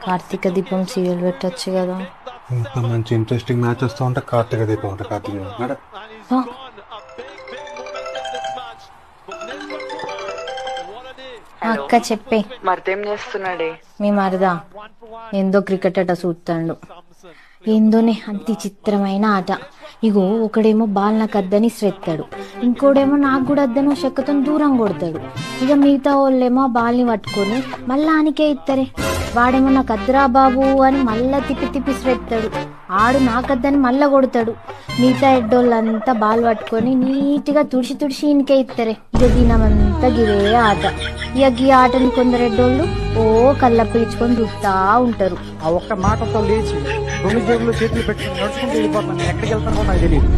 కార్తీక దీపం సీరియల్ పెట్టచ్చు కదా. ఇంత మంచి ఇంట్రెస్టింగ్ మ్యాచ్ వస్తూ ఉంటే కార్తీక దీపం అంటే కార్తీక మేడం. అక్క చెప్పే. మరిదేం చేస్తున్నాడే? మీ మరదా ఏందో క్రికెట్ అట చూస్తాడు. ఏందోనే అంత చిత్రమైన ఆట. ఇగో ఒకడేమో బాల్ నాకు అద్దని శ్రెత్తాడు, ఇంకోడేమో నాకు కూడా అద్దనో చెక్కతో దూరం కొడతాడు. ఇక మిగతా వాళ్ళేమో బాల్ని పట్టుకొని మళ్ళా ఆనికే ఇస్తారే. వాడేమో నాకు అద్దరా బాబు అని మళ్ళా తిప్పి తిప్పి శ్రెత్తాడు. ఆడు నాకద్దని మళ్ళా కొడతాడు. మిగతా ఎడ్డోళ్ళంతా బాల్ పట్టుకొని నీట్గా తుడిచి తుడిచి ఈయనకే ఇస్తారే. ఇక దినమంతా గివే ఆట. ఇక గీ ఆటని కొందరు ఎడ్డోళ్ళు ఓ కళ్ళ పీల్చుకొని చూస్తా ఉంటారు. ఆ ఒక్క మాటతో లేచి రెండు జేబులు చేతులు పెట్టుకుని నడుచుకుంటూ వెళ్ళిపోతున్నాను. ఎక్కడికి వెళ్తానో నాకు తెలియదు.